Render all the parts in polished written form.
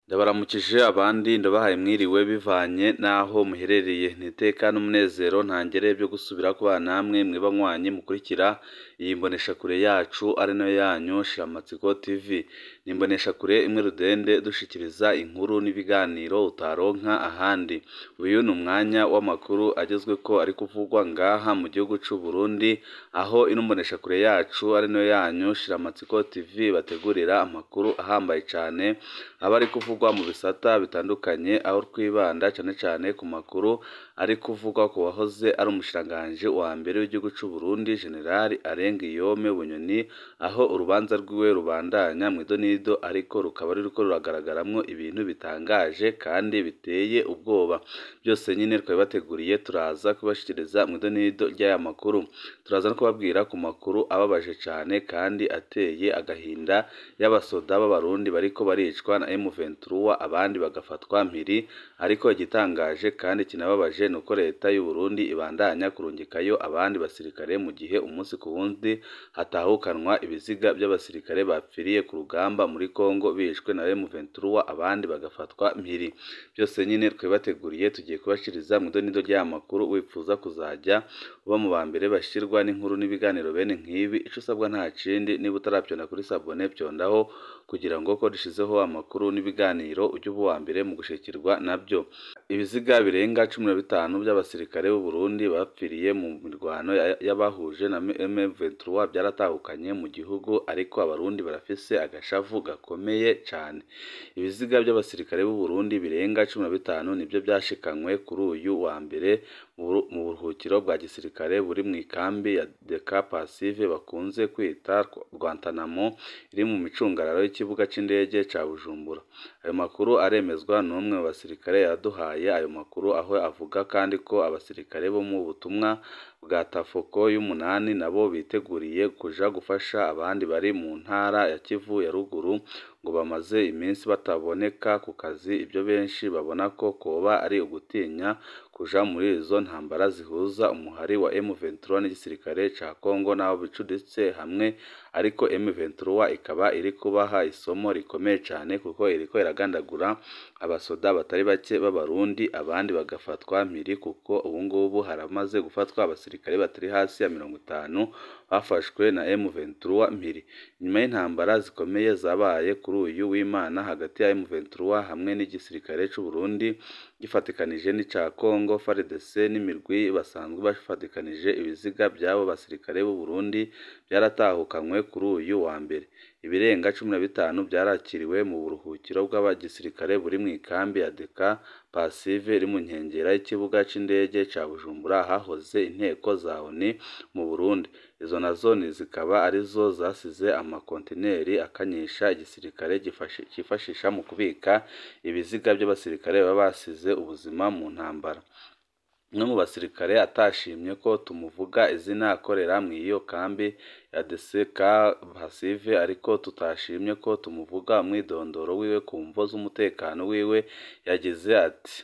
Ndabaramukije abandi ndabahaye mwiriwe bivanye n'aho muherereye n'iteka n'umunezero ntangere byo gusubira kubana namwe mwe banywanyi mukurikira iyi mboneshakure yacu ari nayo yanyu Shiramatsiko TV. Ni imboneshakure imwe rudende dushikiriza inkuru n'ibiganiro utaronka ahandi. Uyu ni umwanya w'amakuru agezweko ari kuvugwa ngaha mu gihugu c'u Burundi, aho ino mboneshakure yacu ari nayo yanyu Shiramatsiko TV bategurira amakuru ahambaye cane aba ari kuvugwa mu bisata bitandukanye, aho twibanda cane cane ku makuru ari kuvugwa ku wahoze ari umushikiranganji wa mbere w'igihugu c'u Burundi General Guillaume Bunyoni, aho urubanza rwiwe rubandanya mw'idonido ariko rukaba ruriko ruragaragaramwo ibintu bitangaje kandi biteye ubwoba. Byose nyine twabibateguriye turaza kubashikiriza mw'idonido ry'aya makuru. Turaza no kubabwira ku makuru ababaje cane kandi ateye agahinda y'abasoda b'abarundi bariko baricwa na M23 abandi bagafatwa mpiri, ariko igitangaje kandi kinababaje nuko leta y'u Burundi ibandanya kurungikayo abandi basirikare mu gihe umunsi ku wundi hatahukanwa ibiziga by'abasirikare bapfiriye ku rugamba muri Kongo bishwe na M23 abandi bagafatwa mpiri. Byose nyine twibateguriye tugiye kubashiriza mu donido ry'aya makuru. Wifuza kuzajya uba mu bambere bashirwa n'inkuru n'ibiganiro bene nk'ibi, ico usabwa nta kindi niba utaravyonda kuri sabone vyondaho kugira ngo ko dushizeho amakuru n'ibiganiro ujye uba uwa mbere mu gushikirwa nabyo. Ibiziga birenga 15 by'abasirikare b'u Burundi bapfiriye mu mirwano y'abahuje na M23 byaratahukanye mu gihugu, ariko abarundi barafise agashavu gakomeye cane. Ibiziga by'abasirikare b'u Burundi birenga 15 nibyo byashikanywe kuri uyu wa mbere mu buruhukiro bwa gisirikare buri mu ikambi ya Deka Passive bakunze kwita Guantanamo iri mu micungararo y'ikibuga c'indege ca Bujumbura. Ayo makuru aremezwa n'umwe mu basirikare yaduhaye ayo makuru, aho avuga kandi ko abasirikare bo mu butumwa bwa Tafoko y'umunani nabo biteguriye kuja gufasha abandi bari mu ntara ya Kivu ya ruguru ngo bamaze iminsi bataboneka ku kazi. Ibyo benshi babona ko koba ari ugutinya kuja muri izo ntambara zihuza umuhari wa M23 n'igisirikare ca Kongo nabo bicuditse hamwe, ariko M23 ikaba iri kubaha isomo rikomeye cane kuko iriko iragandagura abasoda batari bake b'abarundi abandi bagafatwa mpiri, kuko ubu ngubu haramaze gufatwa abasirikare batari hasi ya 50 bafashwe na M23 mpiri. Nyuma y'intambara zikomeye zabaye kuri uyu w'Imana hagati ya M23 hamwe n'igisirikare c'u Burundi gifatikanije n'ica Kongo FARDC n'imirwi basanzwe bafatikanije, ibiziga by'abo basirikare b'u Burundi byaratahukanywe kuri uyu wa mbere. Ibirenga 15 byarakiriwe mu buruhukiro bw'abagisirikare buri mu ikambi ya Deka Passive iri mu nkengera y'ikibuga c'indege ca Bujumbura hahoze inteko za ONU mu Burundi. Izo nazo zikaba arizo zasize amakontineri akanyisha igisirikare gifashisha mu kubika ibiziga by'abasirikare baba basize ubuzima mu ntambara. Umwe mu basirikare atashimye ko tumuvuga izina akorera mu iyo kambi ya Deka Passive, ariko tutashimye ko tumuvuga umwidondoro wiwe ku mvo z'umutekano wiwe, yagize ati: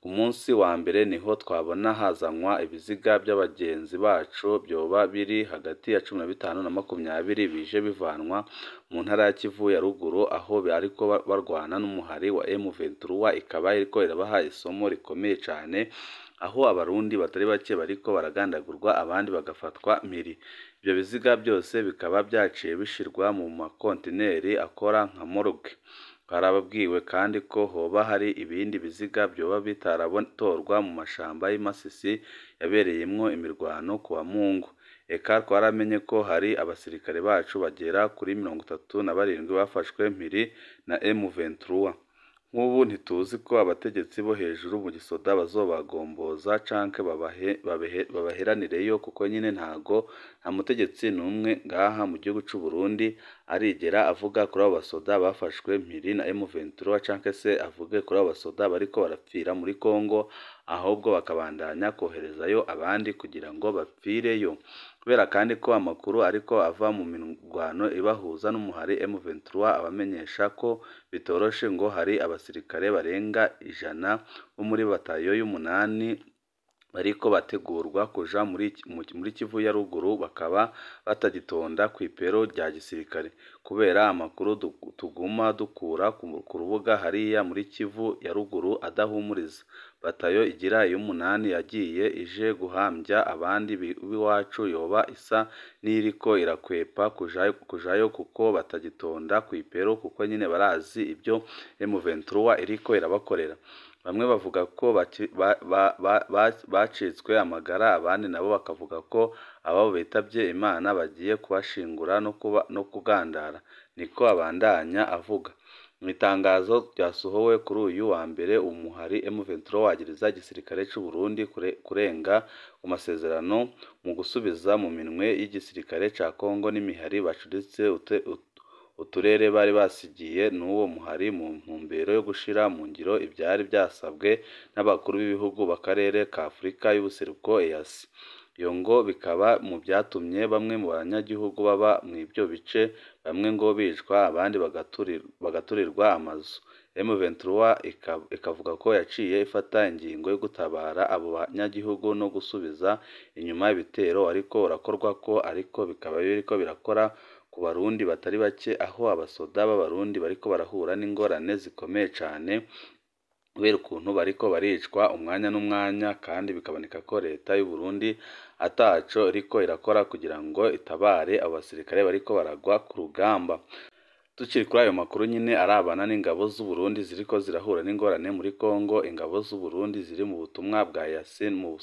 ku munsi wa mbere niho twabona hazanwa ibiziga by'abagenzi bacu byoba biri hagati ya 15 na 20 bije bivanwa mu ntara ya Kivu ya ruguru, aho bariko barwana n'umuhari wa M23. Ikaba iriko irabaha isomo rikomeye cane, aho abarundi batari bake bariko baragandagurwa abandi bagafatwa mpiri. Ibyo biziga byose bikaba byaciye bishirwa mu makontineri akora nka morgue. Barababwiwe kandi ko hoba hari ibindi biziga byoba bitaratorwa mu mashamba y'Imasisi yabereyemwo imirwano ku wa Mungu. Eka twaramenye ko hari abasirikare bacu bagera kuri 37 bafashwe mpiri na M23. Nk'ubu ntituzi ko abategetsi bo hejuru mu gisoda bazobagomboza canke babaheranireyo, kuko nyine nta mutegetsi n'umwe ngaha mu gihugu c'u Burundi arigera avuga kuri abo basoda bafashwe mpiri na M23 canke se avuge kuri abo basoda bariko barapfira muri Kongo, ahubwo bakabandanya koherezayo abandi kugira ngo bapfireyo. Kubera kandi ko amakuru ariko ava mu mirwano ibahuza n'umuhari M23 abamenyesha ko bitoroshe ngo hari abasirikare barenga 100 bo muri batayo y'umunani bariko bategurwa kuja muri Kivu ya ruguru bakaba batagitonda kw'ipero rya gisirikare kubera amakuru tuguma dukura ku rubuga hariya muri Kivu ya ruguru adahumuriza. Batayo igira iy'umunani yagiye ije guhambya abandi b'iwacu yoba isa n'iriko irakwepa kujayo kuko batagitonda kw'ipero kuko nyine barazi ibyo M23 iriko irabakorera. Bamwe bavuga ko bacitswe amagara, abandi nabo bakavuga ko ababo bitavye Imana bagiye kubashingura no kugandara, niko abandanya avuga. Mu itangazo ryasohowe kuri uyu wa mbere, umuhari M23 wagiriza igisirikare c'u Burundi kurenga ku masezerano mu gusubiza mu minwe y'igisirikare ca Kongo n'imihari bacuritse uturere bari basigiye n'uwo muhari mu ntumbero yo gushira mu ngiro ivyari byasabwe n'abakuru b'ibihugu b'akarere ka Afurika y'ubuseruko EAC. Iyo ngo bikaba mu byatumye bamwe mu banyagihugu baba mu ivyo bice, bamwe ngo bicwa abandi bagaturirwa amazu. M23 ikavuga ko yaciye ifata ingingo yo gutabara abo banyagihugu no gusubiza inyuma ibitero ariko urakorwa ko ariko bikaba biriko birakora ku Barundi batari bake, aho abasoda b'Abarundi bariko barahura n'ingorane zikomeye cane kubera ukuntu bariko baricwa umwanya n'umwanya, kandi bikaboneka ko leta y'u Burundi ataco iriko irakora kugira ngo itabare abo basirikare bariko baragwa ku rugamba. Tukiri kuri ayo makuru nyine arabana n'ingabo z'u Burundi ziriko zirahura n'ingorane muri Kongo. Ingabo z'u Burundi ziri mu butumwa bwa EAC mu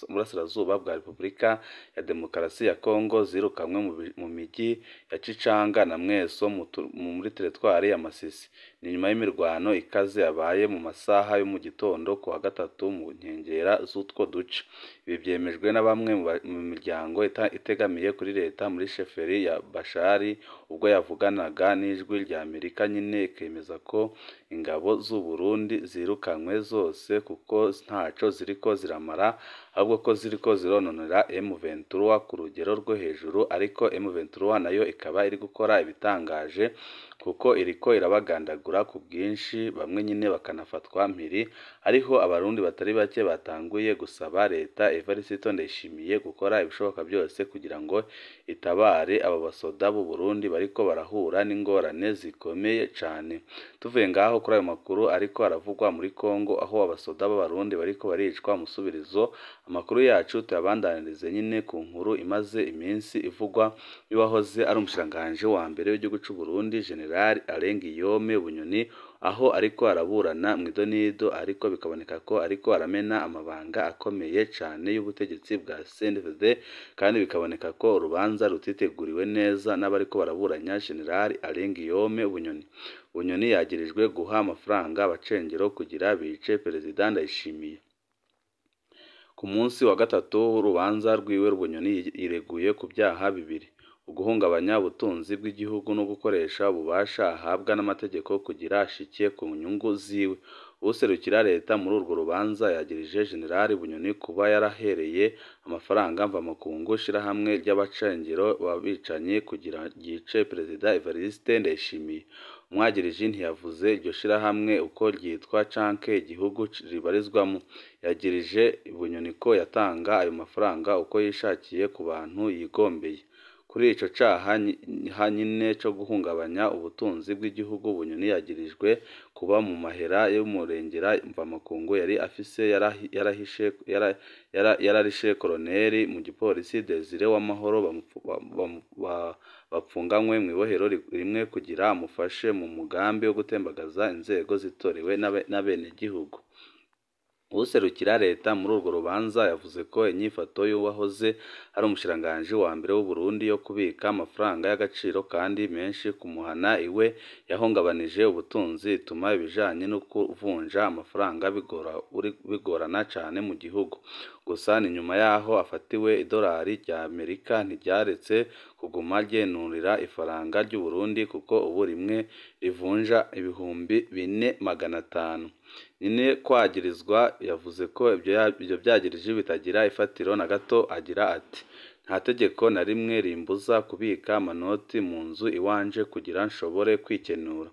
burasirazuba bwa Repubulika ya Demokarasi ya Kongo zirukamwe mu miji ya Cicanga na Mweso muri teritwari ya Masisi. Ni nyuma y'imirwano ikaze yabaye mu masaha yo mu gitondo ku wa gatatu mu nkengera z'utwo duce. Ibi byemejwe na bamwe mu miryango itegamiye kuri leta muri sheferi ya Bashari ubwo yavuganaga n'ijwi rya Amerika, nyine ikemeza ko ingabo z'u Burundi zirukanywe zose kuko ntaco ziriko ziramara, ahubwo ko ziriko zirononera M23 ku rugero rwo hejuru. Ariko M23 nayo ikaba iri gukora ibitangaje kuko iriko irabagandagura ku bwinshi, bamwe nyine bakanafatwa mpiri. Hariho Abarundi batari bake batanguye gusaba leta Evariste Ndayishimiye gukora ibishoboka byose kugira ngo itabare aba basoda b'u Burundi bariko barahura n'ingorane zikomeye cane. Tuvuye ngaho kuri ayo makuru ariko aravugwa muri Kongo, aho abasoda b'Abarundi bariko baricwa umusubirizo, amakuru yacu tuyabandanirize nyine ku nkuru imaze iminsi ivugwa y'uwahoze ari umushikiranganji wa mbere w'igihugu c'u Burundi General Alain Guillaume Bunyoni, aho ariko araburana mu idonido ariko bikaboneka ko ariko aramena amabanga akomeye cane y'ubutegetsi bwa CNDD, kandi bikaboneka ko urubanza rutiteguriwe neza n'abariko baraburanya General Alain Guillaume Bunyoni. Bunyoni yagirijwe guha amafaranga abacengero kugira bice Perezida Ndayishimiye. Ku munsi wa gatatu w'urubanza rwiwe, Bunyoni yireguye ku byaha bibiri: uguhungabanya ubutunzi bw'igihugu no gukoresha ububasha ahabwa n'amategeko kugira ashikiye ku nyungu ziwe. Userukira leta muri urwo rubanza yagirije General Bunyoni kuba yarahereye amafaranga mvamakungu shirahamwe ry'abacengero babicanyi kugira ryice Perezida Evariste Ndayishimiye. Umwagiriji ntiyavuze iryo shirahamwe uko ryitwa canke igihugu ribarizwamo. Yagirije Bunyoni ko yatanga ayo mafaranga uko yishakiye ku bantu yigombeye. Kuri ico caha nyine co guhungabanya ubutunzi bw'igihugu, Bunyoni yagirijwe kuba mu mahera y'umurengera mvamakungu yari afise yararishe koloneli mu gipolisi Desire Uwamahoro bapfunganywe mu ibohero rimwe kugira amufashe mu mugambi wo gutembagaza inzego zitorewe n'abenegihugu. Userukira leta muri urwo rubanza yavuze ko inyifato y'uwahoze ari umushikiranganji wa mbere w'u Burundi yo kubika amafaranga y'agaciro kandi menshi kumuhana iwe yahungabanije ubutunzi, ituma ibijanye no kuvunja amafaranga bigorana cane mu gihugu. Gusa ni nyuma yaho afatiwe idolari rya Amerika ntiryaretse kuguma ryenurira ifaranga ry'u Burundi kuko ubu rimwe rivunja ibihumbi 4,500. Nyine kwagirizwa yavuze ko ibyo byagirije bitagira ifatiro na gato, agira ati: nta tegeko na rimwe rimbuza kubika amanoti mu nzu iwanje kugira nshobore kwikenura.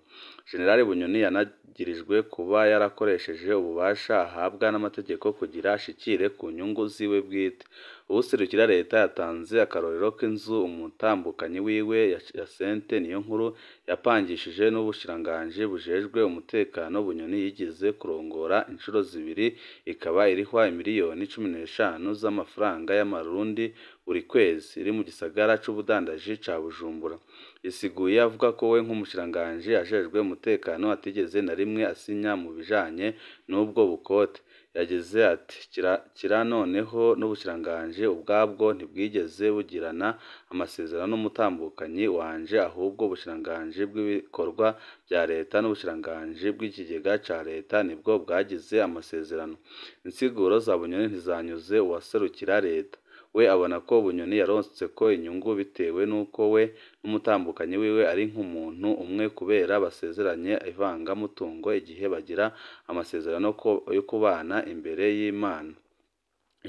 General Bunyoni yanagirijwe kuba yarakoresheje ububasha ahabwa n'amategeko kugira ashikire ku nyungu ziwe bwite. Uwuserukira leta yatanze akarorero k'inzu umutambukanyi wiwe Yacinthe Niyonkuru yapangishije n'ubushikiranganji bujejwe umutekano Bunyoni yigeze kurongora inshuro zibiri, ikaba irihwa imiliyoni 15 z'amafaranga y'amarundi buri kwezi, iri mu gisagara c'ubudandaji ca Bujumbura. Isiguye avuga ko we nk'umushikiranganji ajejwe umutekano atigeze na rimwe asinya mu bijanye n'ubwo bukote. Yagize ati kira noneho n'ubushikiranganji ubwabwo ntibwigeze bugirana amasezerano n'umutambukanyi wanje, ahubwo ubushikiranganji bw'ibikorwa bya leta n'ubushikiranganji bw'ikigega ca leta nibwo bwagize amasezerano. Insiguro za Bunyoni ntizanyuze uwaserukira leta. We abona ko Bunyoni yaronseko inyungu bitewe n'uko we n'umutambukanyi wiwe ari nk'umuntu umwe kubera basezeranye ivangamutungo igihe bagira amasezerano yo kubana imbere y'Imana.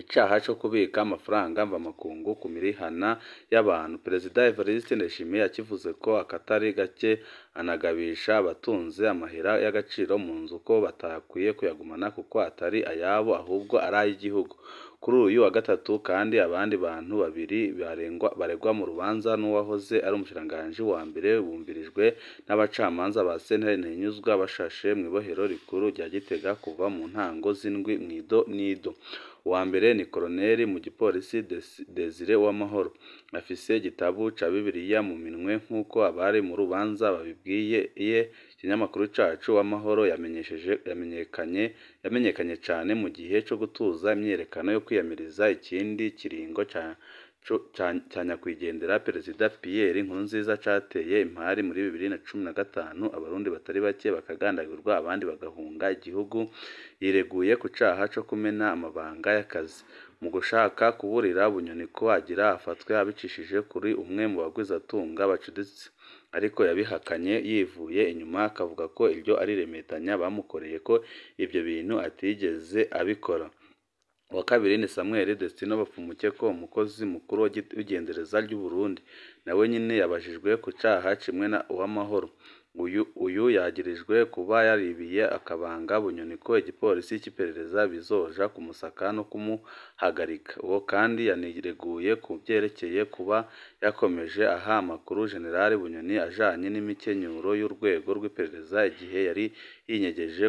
Icaha co kubika amafaranga mvamakungu ku mirihana y'abantu, Perezida Evariste Ndayishimiye yakivuze ko akatari gake, anagabisha abatunze amahera y'agaciro mu nzu ko batakwiye kuyagumana kuko atari ayabo ahubwo ari ay'igihugu. Kuri uyu wa gatatu kandi abandi bantu babiri baregwa mu rubanza n'uwahoze ari umushikiranganji wa mbere bumvirijwe n'abacamanza ba sentare Ntihinyuzwa bashashe mw'ibohero rikuru rya Gitega kuva mu ntango z'indwi mwido nido. Uwa mbere ni Koloneli mu gipolisi Desire Uwamahoro, afise igitabu ca Bibiliya mu minwe nk'uko abari mu rubanza babibwiye ikinyamakuru cacu. Uwamahoro yamenyekanye cane mu gihe co gutuza imyiyerekano yo kwiyamiriza ikindi kiringo ca nyakwigendera Perezida Pierre Nkurunziza cateye impari muri 2015, abarundi batari bake bakagandagurwa abandi bagahunga igihugu. Yireguye ku caha co kumena amabanga y'akazi. Mu gushaka kuburira Bunyoni ko agira afatwe abicishije kuri umwe mu bagwizatunga bacuditse, ariko yabihakanye yivuye inyuma akavuga ko ibyo ari remetanya bamukoreye, ko ibyo bintu atigeze abikora. Uwa kabiri ni Samuel Destino Bapfumukeko, umukozi mukuru w'igendereza ry'u Burundi, nawe nyine yabajijwe ku caha kimwe na Uwamahoro. Uyu yagirijwe kuba yaribiye akabanga Bunyoni ko igipolisi cy'iperereza bizoja kumusaka no kumuhagarika. Uwo kandi yanireguye ku byerekeye kuba yakomeje aha amakuru General Bunyoni ajanye n'imikenyuro y'urwego rw'iperereza igihe yari yinyegeje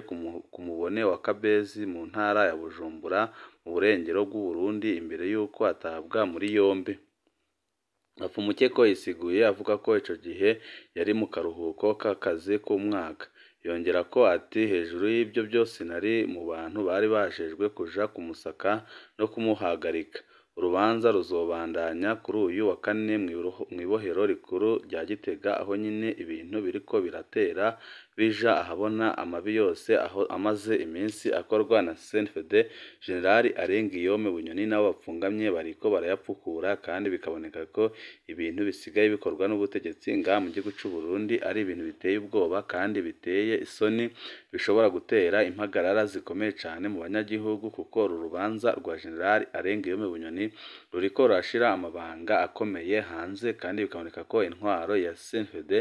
ku mubone wa Kabezi mu ntara ya Bujumbura mu burengero bw'u Burundi imbere y'uko atabwa muri yombi. Bapfumukeko yisiguye avuga ko ico gihe yari mu karuhuko k'akazi k'umwaka. Yongera ko ati hejuru y'ibyo byose nari mu bantu bari bajejwe kuja kumusaka no kumuhagarika. Urubanza ruzobandanya kuri uyu wa kane mw'ibohero rikuru rya Gitega, aho nyine ibintu biriko biratera bija ahabona amabi yose aho amaze iminsi akorwa na CNFD. General Guillaume Bunyoni nabo bapfungamye bariko barayapfukura, kandi bikaboneka ko ibintu bisigaye bikorwa n'ubutegetsi ngaha mu gihugu c'u Burundi ari ibintu biteye ubwoba kandi biteye isoni, bishobora gutera impagarara zikomeye cane mu banyagihugu, kuko uru rubanza rwa General Guillaume Bunyoni ruriko rurashira amabanga akomeye hanze, kandi bikaboneka ko intwaro ya CNFD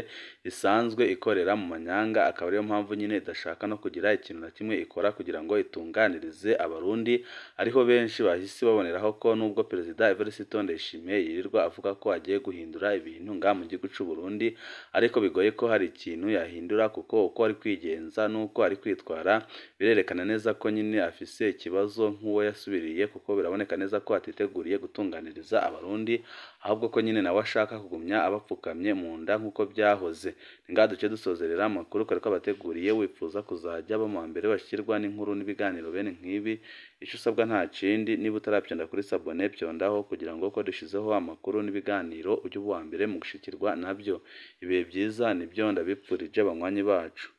isanzwe ikorera mu manyanga, akaba ariyo mpamvu nyine idashaka no kugira ikintu na kimwe ikora kugira ngo itunganirize abarundi. Ariho benshi bahise baboneraho ko nubwo Perezida Evariste Ndayishimiye yirirwa avuga ko agiye guhindura ibintu ngaha mu gihugu c'u Burundi, ariko bigoye ko hari ikintu yahindura, kuko uko ari kwigenza n'uko ari kwitwara birerekana neza ko nyine afise ikibazo nk'uwo yasubiriye, kuko biraboneka neza ko atiteguriye gutunganiriza abarundi, ahubwo ko nyine nawe ashaka kugumya abapfukamye mu nda nk'uko byahoze. Ngaha duce dusozerera amakuru ko abateguriye. Wifuza kuzajya baba mu mbere bashyirwa n'inkuru n'ibiganiro bene nk'ibi, icyo usabwa nta kindi, niba utarabyonda kuri sabone byondaho kugira ngo ko dushizeho amakuru n'ibiganiro ujye uba uwa mbere mu gushikirwa nabyo. Ibihe byiza nibyo ndabipfurije banywanyi bacu.